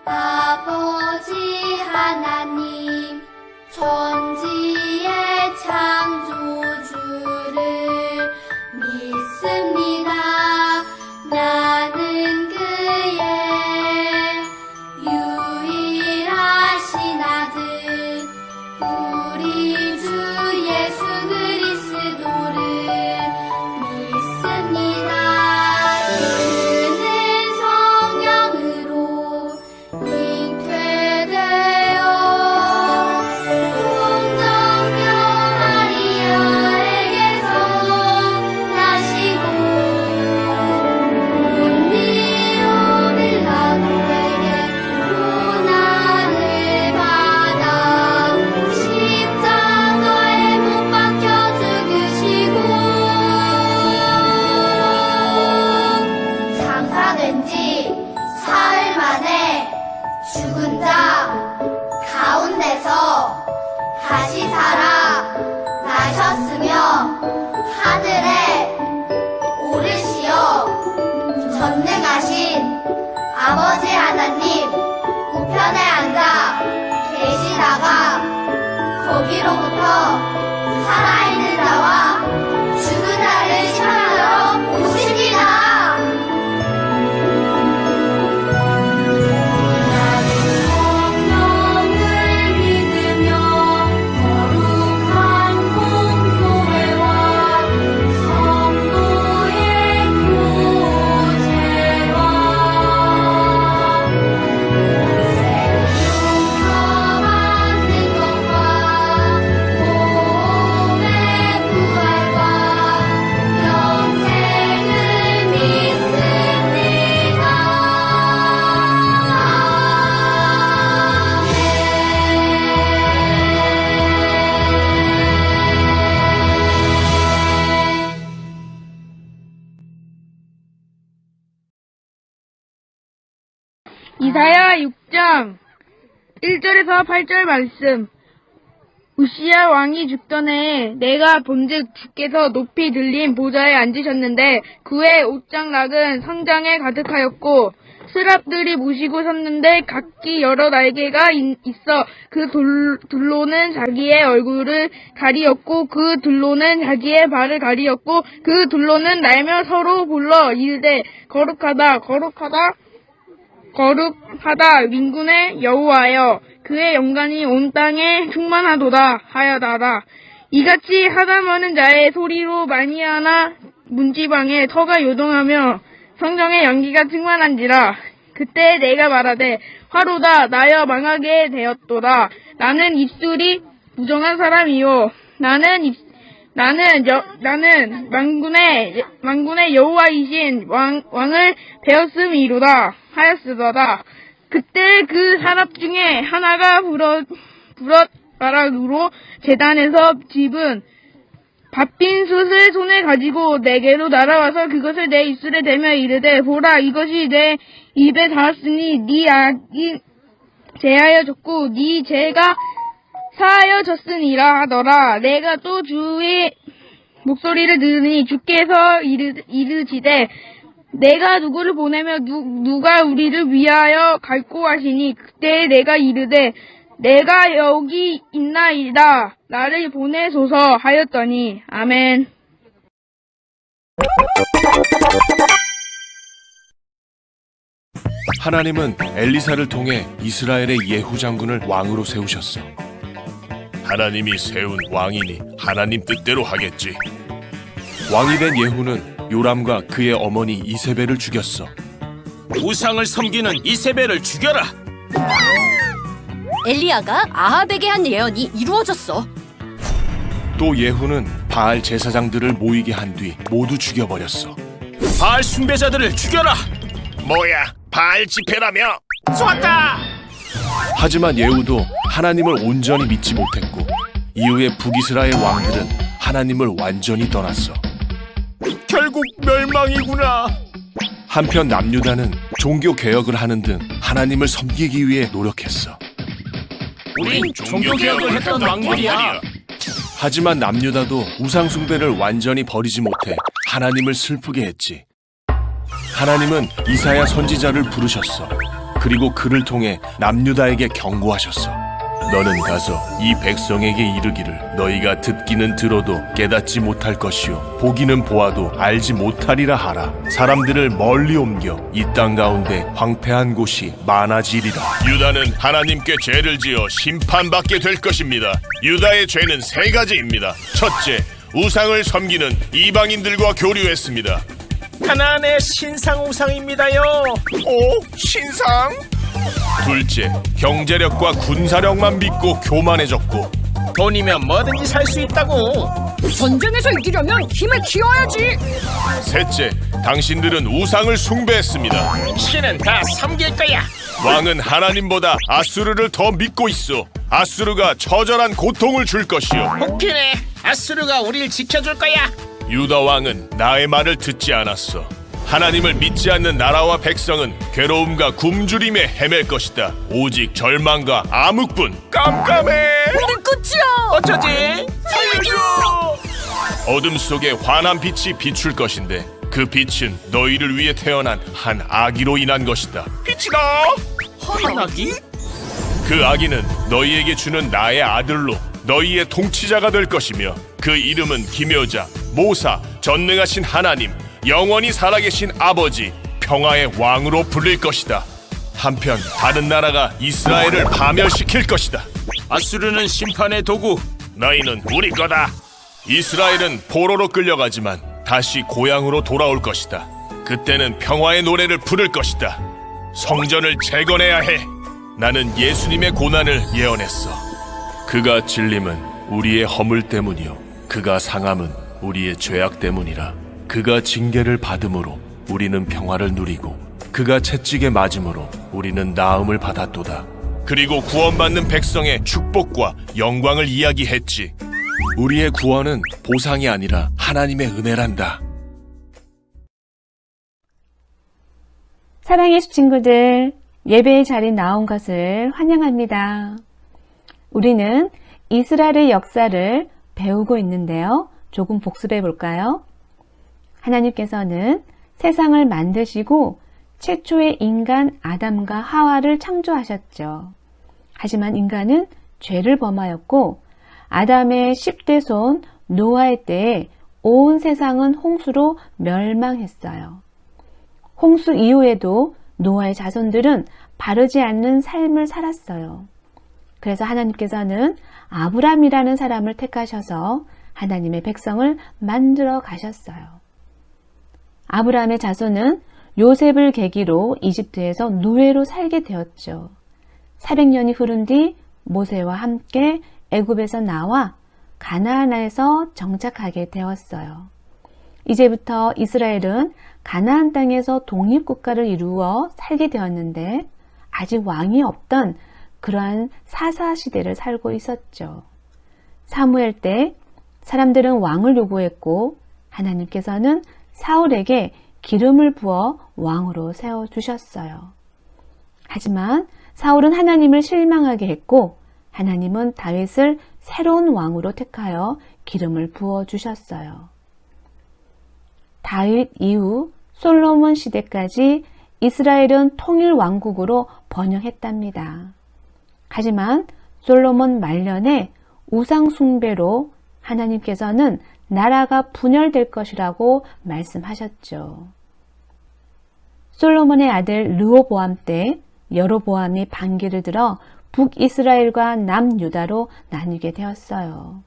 아버지 하나님, 천지의 창조주를 믿습니다. 나는 그의 유일하신 아들, 우리 주 예수 그리스도를 믿습니다. 그는 성령으로 잉태되어 동정녀 마리아에게서 나시고 본디오 빌라도에게 고난을 받아 십자가에 못 박혀 죽으시고 장사된 지 사흘 만에 죽은 자 가운데서 다시 살아 나셨으며 하늘에 오르시어 전능하신 아버지 하나님 우편에 앉아 계시다가 거기로부터 살아있는 자와 죽은 자를 심판하러 오십니다. 나는 성령을 믿으며 거룩한 공교회와 성도의 교제와 용서받는 것과 몸의 부활과 영생을 믿습니다. 이사야 6장 1절에서 8절 말씀. 우시야 왕이 죽던 해에 내가 본즉 주께서 높이 들린 보좌에 앉으셨는데 그의 옷장락은 성장에 가득하였고 스랍들이 모시고 섰는데 각기 여러 날개가 있어 그 둘로는 자기의 얼굴을 가리었고 그 둘로는 자기의 발을 가리었고 그 둘로는 날며 서로 불러 이르되 거룩하다 거룩하다 거룩하다 민군의 여호와여 그의 영광이 온 땅에 충만하도다 하여다다. 이같이 하다마는 자의 소리로 마니아나 문지방에 터가 요동하며 성정의 연기가 충만한지라. 그때 내가 말하되 화로다 나여 망하게 되었도다. 나는 입술이 부정한 사람이요 나는 만군의 여호와이신 왕을 배웠음이로다 하였으도다. 그때 그 사람 중에 하나가 부럿바락으로 제단에서 집은 밥빈 숯을 손에 가지고 내게로 날아와서 그것을 내 입술에 대며 이르되 보라 이것이 내 입에 닿았으니 네 악이 제하여졌고 네 죄가 사하여졌으니라 하더라. 내가 또 주의 목소리를 들으니 주께서 이르시되 내가 누구를 보내며 누가 우리를 위하여 갈고 하시니 그때 내가 이르되 내가 여기 있나이다 나를 보내소서 하였더니 아멘. 하나님은 엘리사를 통해 이스라엘의 예후 장군을 왕으로 세우셨어. 하나님이 세운 왕이니 하나님 뜻대로 하겠지. 왕이 된 예후는 요람과 그의 어머니 이세벨을 죽였어. 우상을 섬기는 이세벨을 죽여라. 엘리야가 아합에게 한 예언이 이루어졌어. 또 예후는 바알 제사장들을 모이게 한 뒤 모두 죽여버렸어. 바알 숭배자들을 죽여라. 뭐야, 바알 집회라며? 쏘았다. 하지만 예후도 하나님을 온전히 믿지 못했고 이후에 북이스라엘 왕들은 하나님을 완전히 떠났어. 결국 멸망이구나. 한편 남유다는 종교 개혁을 하는 등 하나님을 섬기기 위해 노력했어. 우린 종교 개혁을 했던 왕들이야. 하지만 남유다도 우상 숭배를 완전히 버리지 못해 하나님을 슬프게 했지. 하나님은 이사야 선지자를 부르셨어. 그리고 그를 통해 남유다에게 경고하셨어. 너는 가서 이 백성에게 이르기를 너희가 듣기는 들어도 깨닫지 못할 것이요 보기는 보아도 알지 못하리라 하라. 사람들을 멀리 옮겨 이 땅 가운데 황폐한 곳이 많아지리라. 유다는 하나님께 죄를 지어 심판받게 될 것입니다. 유다의 죄는 세 가지입니다. 첫째, 우상을 섬기는 이방인들과 교류했습니다. 하나님의 신상 우상입니다요. 오, 신상? 둘째, 경제력과 군사력만 믿고 교만해졌고, 돈이면 뭐든지 살 수 있다고. 전쟁에서 이기려면 힘을 키워야지. 셋째, 당신들은 우상을 숭배했습니다. 신은 다 섬길 거야. 왕은 하나님보다 아수르를 더 믿고 있어. 아수르가 처절한 고통을 줄 것이요. 웃기네. 아수르가 우리를 지켜줄 거야. 유다 왕은 나의 말을 듣지 않았어. 하나님을 믿지 않는 나라와 백성은 괴로움과 굶주림에 헤맬 것이다. 오직 절망과 암흑뿐. 깜깜해. 우린 끝이야. 어쩌지? 살려줘. 어둠 속에 환한 빛이 비출 것인데 그 빛은 너희를 위해 태어난 한 아기로 인한 것이다. 빛이다. 한 아기? 그 아기는 너희에게 주는 나의 아들로 너희의 통치자가 될 것이며 그 이름은 기묘자, 모사, 전능하신 하나님, 영원히 살아계신 아버지, 평화의 왕으로 불릴 것이다. 한편 다른 나라가 이스라엘을 파멸시킬 것이다. 아수르는 심판의 도구, 너희는 우리 거다. 이스라엘은 포로로 끌려가지만 다시 고향으로 돌아올 것이다. 그때는 평화의 노래를 부를 것이다. 성전을 재건해야 해. 나는 예수님의 고난을 예언했어. 그가 질림은 우리의 허물 때문이요 그가 상함은 우리의 죄악 때문이라. 그가 징계를 받음으로 우리는 평화를 누리고 그가 채찍에 맞음으로 우리는 나음을 받았도다. 그리고 구원받는 백성의 축복과 영광을 이야기했지. 우리의 구원은 보상이 아니라 하나님의 은혜란다. 사랑의 친구들, 예배의 자리에 나온 것을 환영합니다. 우리는 이스라엘의 역사를 배우고 있는데요. 조금 복습해 볼까요? 하나님께서는 세상을 만드시고 최초의 인간 아담과 하와를 창조하셨죠. 하지만 인간은 죄를 범하였고 아담의 10대 손 노아의 때에 온 세상은 홍수로 멸망했어요. 홍수 이후에도 노아의 자손들은 바르지 않는 삶을 살았어요. 그래서 하나님께서는 아브람이라는 사람을 택하셔서 하나님의 백성을 만들어 가셨어요. 아브라함의 자손은 요셉을 계기로 이집트에서 노예로 살게 되었죠. 400년이 흐른 뒤 모세와 함께 애굽에서 나와 가나안에서 정착하게 되었어요. 이제부터 이스라엘은 가나안 땅에서 독립국가를 이루어 살게 되었는데 아직 왕이 없던 그러한 사사시대를 살고 있었죠. 사무엘 때 사람들은 왕을 요구했고 하나님께서는 사울에게 기름을 부어 왕으로 세워주셨어요. 하지만 사울은 하나님을 실망하게 했고 하나님은 다윗을 새로운 왕으로 택하여 기름을 부어주셨어요. 다윗 이후 솔로몬 시대까지 이스라엘은 통일 왕국으로 번영했답니다. 하지만 솔로몬 말년에 우상 숭배로 하나님께서는 나라가 분열될 것이라고 말씀하셨죠. 솔로몬의 아들 르호보암 때 여로보암이 반기를 들어 북이스라엘과 남유다로 나뉘게 되었어요.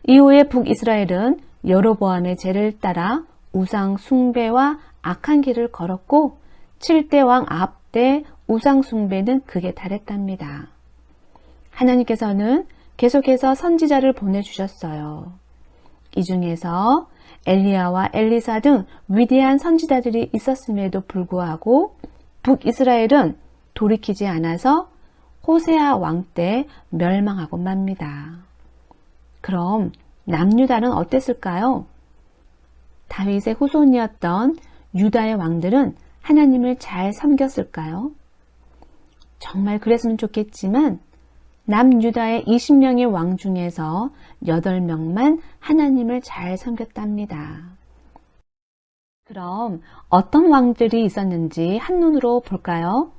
이후에 북이스라엘은 여로보암의 죄를 따라 우상 숭배와 악한 길을 걸었고 7대 왕 아합 때 우상 숭배는 극에 달했답니다. 하나님께서는 계속해서 선지자를 보내주셨어요. 이 중에서 엘리야와 엘리사 등 위대한 선지자들이 있었음에도 불구하고 북이스라엘은 돌이키지 않아서 호세아 왕 때 멸망하고 맙니다. 그럼 남유다는 어땠을까요? 다윗의 후손이었던 유다의 왕들은 하나님을 잘 섬겼을까요? 정말 그랬으면 좋겠지만 남유다의 20명의 왕 중에서 8명만 하나님을 잘 섬겼답니다. 그럼 어떤 왕들이 있었는지 한눈으로 볼까요?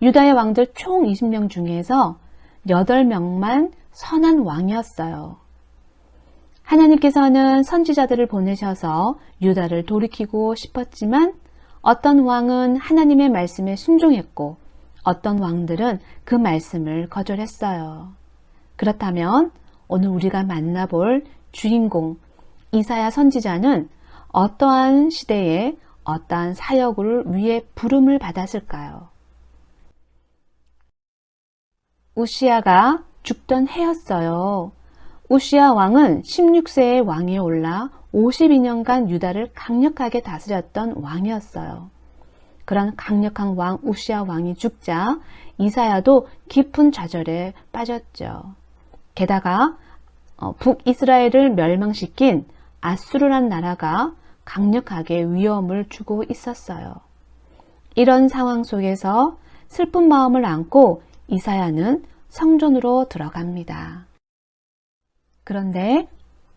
유다의 왕들 총 20명 중에서 8명만 선한 왕이었어요. 하나님께서는 선지자들을 보내셔서 유다를 돌이키고 싶었지만 어떤 왕은 하나님의 말씀에 순종했고 어떤 왕들은 그 말씀을 거절했어요. 그렇다면 오늘 우리가 만나볼 주인공 이사야 선지자는 어떠한 시대에 어떠한 사역을 위해 부름을 받았을까요? 우시야가 죽던 해였어요. 우시야 왕은 16세의 왕위에 올라 52년간 유다를 강력하게 다스렸던 왕이었어요. 그런 강력한 왕 우시야 왕이 죽자 이사야도 깊은 좌절에 빠졌죠. 게다가 북이스라엘을 멸망시킨 아수르란 나라가 강력하게 위험을 주고 있었어요. 이런 상황 속에서 슬픈 마음을 안고 이사야는 성전으로 들어갑니다. 그런데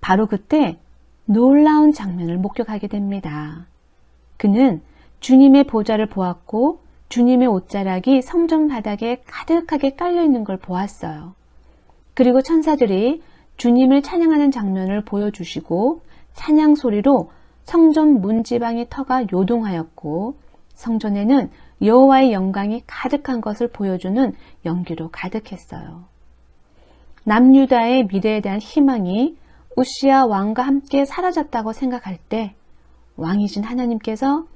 바로 그때 놀라운 장면을 목격하게 됩니다. 그는 주님의 보좌를 보았고 주님의 옷자락이 성전 바닥에 가득하게 깔려있는 걸 보았어요. 그리고 천사들이 주님을 찬양하는 장면을 보여주시고 찬양 소리로 성전 문지방의 터가 요동하였고 성전에는 여호와의 영광이 가득한 것을 보여주는 연기로 가득했어요. 남유다의 미래에 대한 희망이 우시야 왕과 함께 사라졌다고 생각할 때 왕이신 하나님께서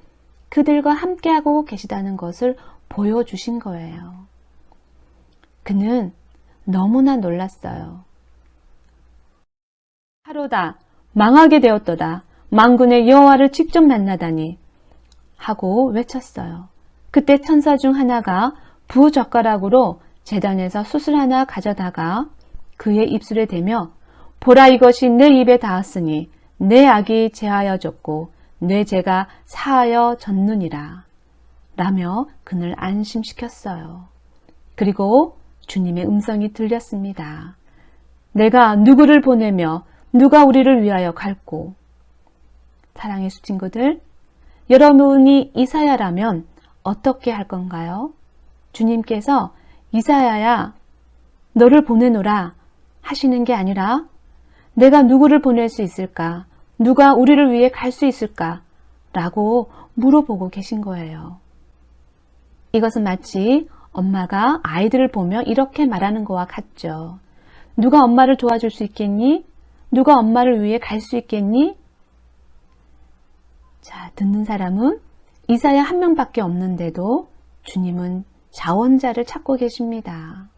그들과 함께하고 계시다는 것을 보여주신 거예요. 그는 너무나 놀랐어요. 하로다, 망하게 되었도다. 만군의 여호와를 직접 만나다니 하고 외쳤어요. 그때 천사 중 하나가 부젓가락으로 제단에서 숯을 하나 가져다가 그의 입술에 대며 보라, 이것이 내 입에 닿았으니 내 악이 제하여졌고 내 죄가 사하여졌느니라 라며 그를 안심시켰어요. 그리고 주님의 음성이 들렸습니다. 내가 누구를 보내며 누가 우리를 위하여 갈고. 사랑의 수친구들, 여러분이 이사야라면 어떻게 할 건가요? 주님께서 이사야야 너를 보내노라 하시는 게 아니라 내가 누구를 보낼 수 있을까? 누가 우리를 위해 갈 수 있을까? 라고 물어보고 계신 거예요. 이것은 마치 엄마가 아이들을 보며 이렇게 말하는 것과 같죠. 누가 엄마를 도와줄 수 있겠니? 누가 엄마를 위해 갈 수 있겠니? 자, 듣는 사람은 이사야 한 명밖에 없는데도 주님은 자원자를 찾고 계십니다.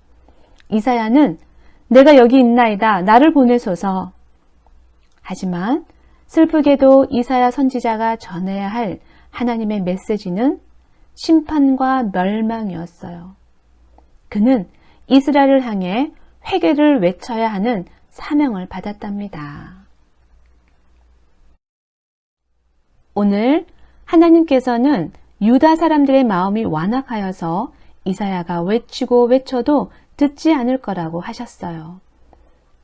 이사야는 내가 여기 있나이다. 나를 보내소서. 하지만 슬프게도 이사야 선지자가 전해야 할 하나님의 메시지는 심판과 멸망이었어요. 그는 이스라엘을 향해 회개를 외쳐야 하는 사명을 받았답니다. 오늘 하나님께서는 유다 사람들의 마음이 완악하여서 이사야가 외치고 외쳐도 듣지 않을 거라고 하셨어요.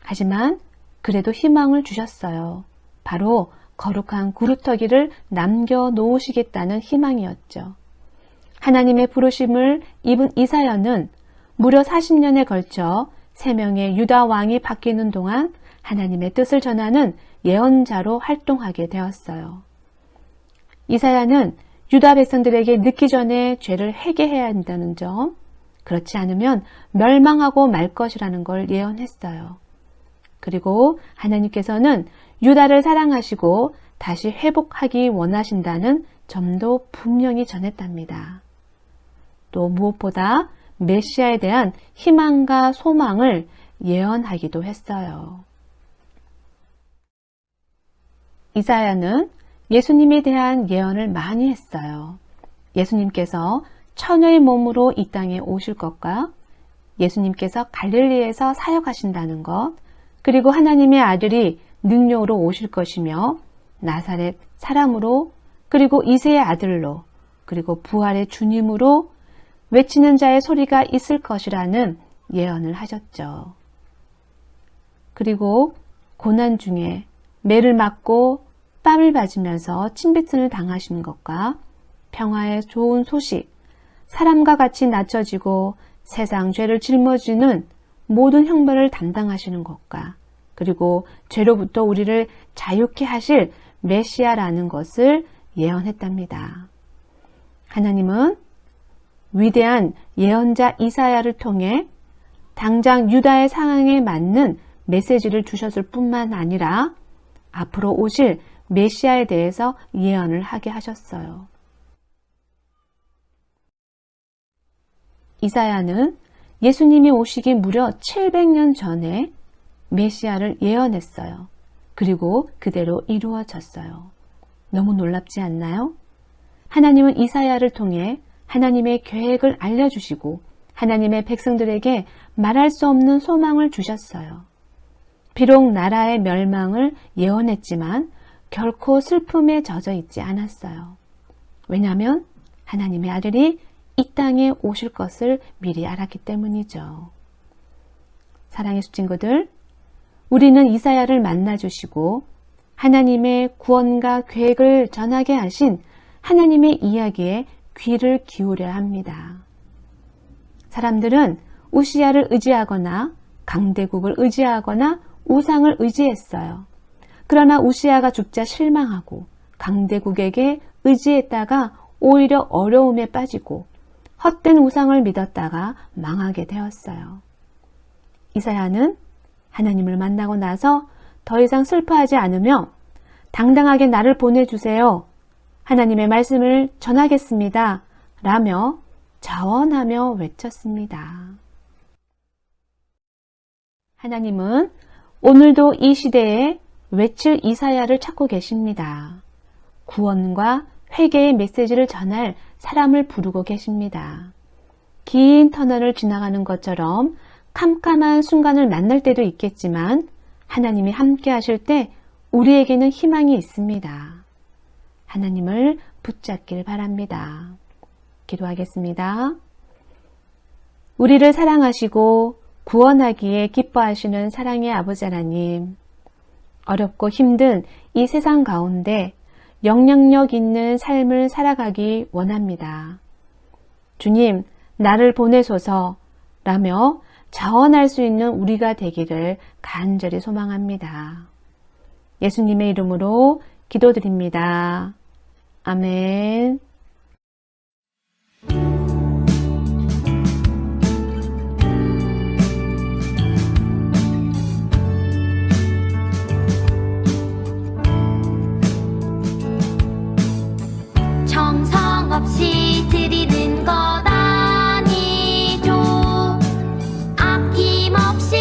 하지만 그래도 희망을 주셨어요. 바로 거룩한 구루터기를 남겨놓으시겠다는 희망이었죠. 하나님의 부르심을 입은 이사야는 무려 40년에 걸쳐 3명의 유다 왕이 바뀌는 동안 하나님의 뜻을 전하는 예언자로 활동하게 되었어요. 이사야는 유다 백성들에게 늦기 전에 죄를 회개해야 한다는 점, 그렇지 않으면 멸망하고 말 것이라는 걸 예언했어요. 그리고 하나님께서는 유다를 사랑하시고 다시 회복하기 원하신다는 점도 분명히 전했답니다. 또 무엇보다 메시아에 대한 희망과 소망을 예언하기도 했어요. 이사야는 예수님에 대한 예언을 많이 했어요. 예수님께서 처녀의 몸으로 이 땅에 오실 것과 예수님께서 갈릴리에서 사역하신다는 것, 그리고 하나님의 아들이 능력으로 오실 것이며 나사렛 사람으로, 그리고 이새의 아들로, 그리고 부활의 주님으로 외치는 자의 소리가 있을 것이라는 예언을 하셨죠. 그리고 고난 중에 매를 맞고 땀을 맞으면서 침뱉음을 당하시는 것과 평화의 좋은 소식, 사람과 같이 낮춰지고 세상 죄를 짊어지는 모든 형벌을 담당하시는 것과 그리고 죄로부터 우리를 자유케 하실 메시아라는 것을 예언했답니다. 하나님은 위대한 예언자 이사야를 통해 당장 유다의 상황에 맞는 메시지를 주셨을 뿐만 아니라 앞으로 오실 메시아에 대해서 예언을 하게 하셨어요. 이사야는 예수님이 오시기 무려 700년 전에 메시아를 예언했어요. 그리고 그대로 이루어졌어요. 너무 놀랍지 않나요? 하나님은 이사야를 통해 하나님의 계획을 알려주시고 하나님의 백성들에게 말할 수 없는 소망을 주셨어요. 비록 나라의 멸망을 예언했지만 결코 슬픔에 젖어 있지 않았어요. 왜냐하면 하나님의 아들이 이 땅에 오실 것을 미리 알았기 때문이죠. 사랑의 수친구들, 우리는 이사야를 만나주시고 하나님의 구원과 계획을 전하게 하신 하나님의 이야기에 귀를 기울여야 합니다. 사람들은 우시야를 의지하거나 강대국을 의지하거나 우상을 의지했어요. 그러나 우시야가 죽자 실망하고 강대국에게 의지했다가 오히려 어려움에 빠지고 헛된 우상을 믿었다가 망하게 되었어요. 이사야는 하나님을 만나고 나서 더 이상 슬퍼하지 않으며 당당하게 나를 보내주세요. 하나님의 말씀을 전하겠습니다. 라며 자원하며 외쳤습니다. 하나님은 오늘도 이 시대에 외칠 이사야를 찾고 계십니다. 구원과 회개의 메시지를 전할 사람을 부르고 계십니다. 긴 터널을 지나가는 것처럼 캄캄한 순간을 만날 때도 있겠지만 하나님이 함께 하실 때 우리에게는 희망이 있습니다. 하나님을 붙잡길 바랍니다. 기도하겠습니다. 우리를 사랑하시고 구원하기에 기뻐하시는 사랑의 아버지 하나님, 어렵고 힘든 이 세상 가운데 영향력 있는 삶을 살아가기 원합니다. 주님, 나를 보내소서 라며 자원할 수 있는 우리가 되기를 간절히 소망합니다. 예수님의 이름으로 기도드립니다. 아멘. 정성 없이 드리는 것 아니죠. 아낌없이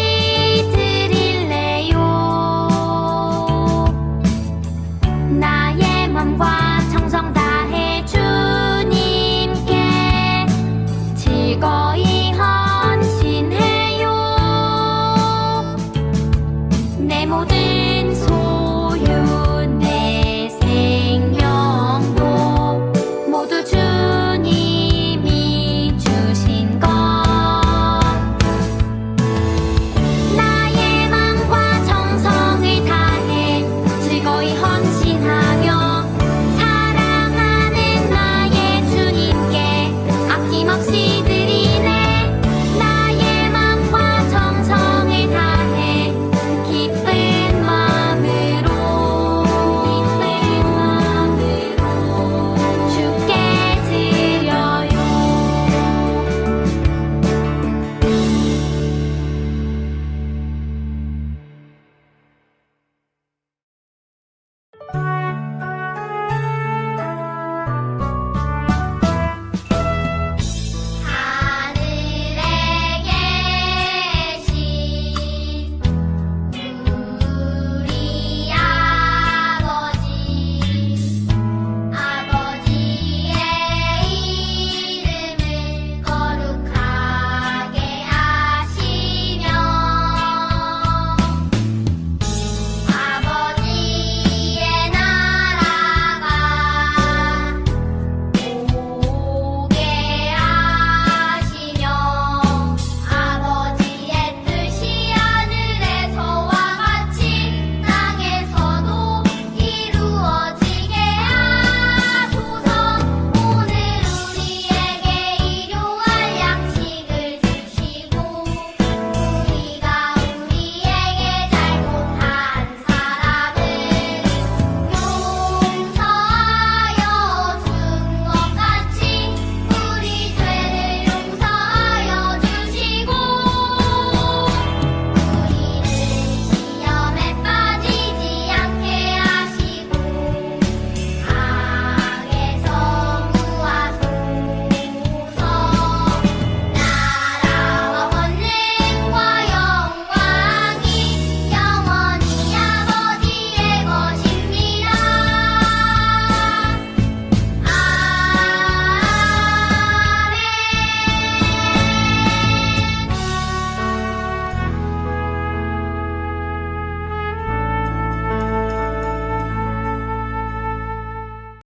드릴래요. 나의 맘과